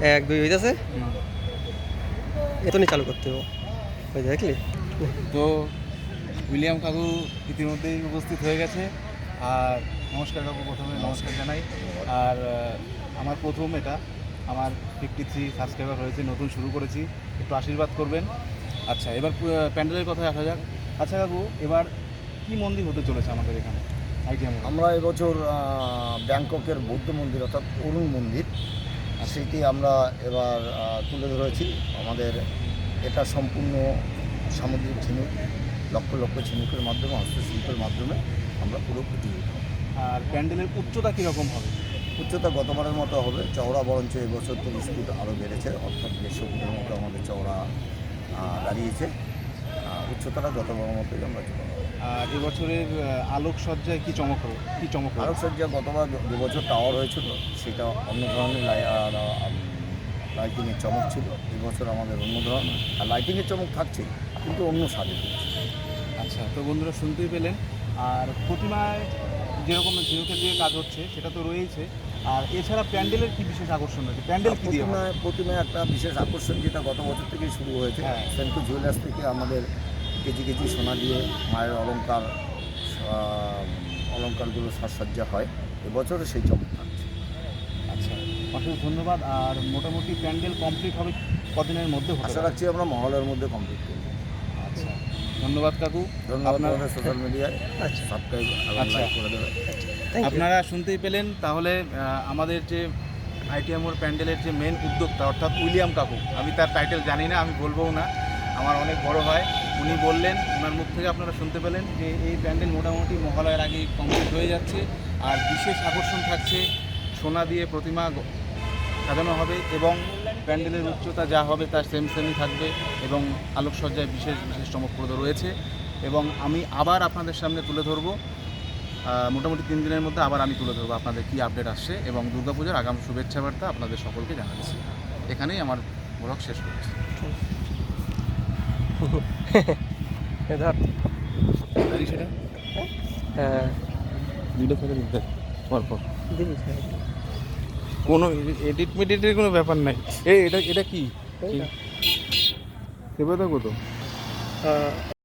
1 2 হইতেছে, এতনি চালু করতে হবে। ওই দেখলি তো উইলিয়াম কাকু ইতিমধ্যেই উপস্থিত হয়ে গেছে। আর নমস্কার কাকু, প্রথমে নমস্কার জানাই। আর আমার প্রথম এটা, আমার 53 সাবস্ক্রাইবার হয়েছে, নতুন শুরু করেছি, একটু আশীর্বাদ করবেন। আচ্ছা, এবার প্যান্ডেলের কথায় আসা যাক। আচ্ছা কাকু, এবার কি মন্দির হতে চলেছে আমাদের এখানে আইডিয়া? আমরা এবছর ব্যাংককের বৌদ্ধ মন্দির অর্থাৎ অরুণ মন্দির, সেটি আমরা এবার তুলে ধরেছি। আমাদের এটা সম্পূর্ণ সামুদ্রিক ঝিনুক, লক্ষ লক্ষ ঝিনুকের মাধ্যমে, হস্তশিল্পের মাধ্যমে আমরা পুরো ফুটিয়ে। আর প্যান্ডেলের উচ্চতা কীরকম হবে? উচ্চতা গতবারের মতো হবে, চওড়া বরঞ্চ এবছর 30 ফুট আরও বেড়েছে, অর্থাৎ 150 ফুটের মতো আমাদের চওড়া দাঁড়িয়েছে। উচ্চতাটা গতবারের মতোই আমরা চলে। আর এবছরের আলোকসজ্জায় কী চমক আলোকসজ্জা গতবার 2 বছর টাওয়ার হয়েছিল, সেটা অন্য ধরনের লাইটিংয়ের চমক ছিল। এবছর আমাদের অন্য ধরনের, আর লাইটিংয়ের চমক থাকছে কিন্তু অন্য স্বাদে দিচ্ছে। আচ্ছা, তো বন্ধুরা শুনতেই পেলেন। আর প্রতিমায় যেরকম ঝিনুকের দিয়ে কাজ হচ্ছে সেটা তো রয়েছে, আর এছাড়া প্যান্ডেলের কি বিশেষ আকর্ষণ রয়েছে? প্যান্ডেল কি দিয়ে? প্রতিমায় একটা বিশেষ আকর্ষণ যেটা গত বছর থেকেই শুরু হয়েছে, সেন্টু জুয়েলার্স থেকে আমাদের কেজি কেজি সোনা দিয়ে মায়ের অলঙ্কারগুলো সাজসজ্জা হয়। এবছরও সেই চমক থাকছে। আচ্ছা, অসংখ্য ধন্যবাদ। আর মোটামুটি প্যান্ডেল কমপ্লিট হবে কদিনের মধ্যে? আশা রাখছি আমরা মহলের মধ্যে কমপ্লিট করব। আচ্ছা, ধন্যবাদ কাকু। ধন্যবাদ। সোশ্যাল মিডিয়ায় সাবস্ক্রাইব লাইক করে দেবেন। আপনারা শুনতেই পেলেন। তাহলে আমাদের যে আইটিএম মোড় প্যান্ডেলের যে মেন উদ্যোক্তা অর্থাৎ উইলিয়াম কাকু, আমি তার টাইটেল জানি না, আমি বলবও না, আমার অনেক বড় হয়, উনি বললেন, ওনার মুখ থেকে আপনারা শুনতে পেলেন যে এই প্যান্ডেল মোটামুটি মহালয়ার আগেই কমপ্লিট হয়ে যাচ্ছে। আর বিশেষ আকর্ষণ থাকছে, সোনা দিয়ে প্রতিমা সাজানো হবে এবং প্যান্ডেলের উচ্চতা যা হবে তার সেমই থাকবে এবং আলোকসজ্জায় বিশেষ বিশেষ চমকপ্রদ রয়েছে। এবং আমি আবার আপনাদের সামনে তুলে ধরবো, মোটামুটি 3 দিনের মধ্যে আবার আমি তুলে ধরবো আপনাদের কী আপডেট আসছে এবং দুর্গাপূজার আগাম শুভেচ্ছা বার্তা আপনাদের সকলকে জানাচ্ছি। এখানেই আমার ব্লগ শেষ করছি। সেটা হ্যাঁ, ভিডিও থেকে দিতে পরপর কোনো এডিটের কোনো ব্যাপার নাই। এটা কি সেবা তো কত?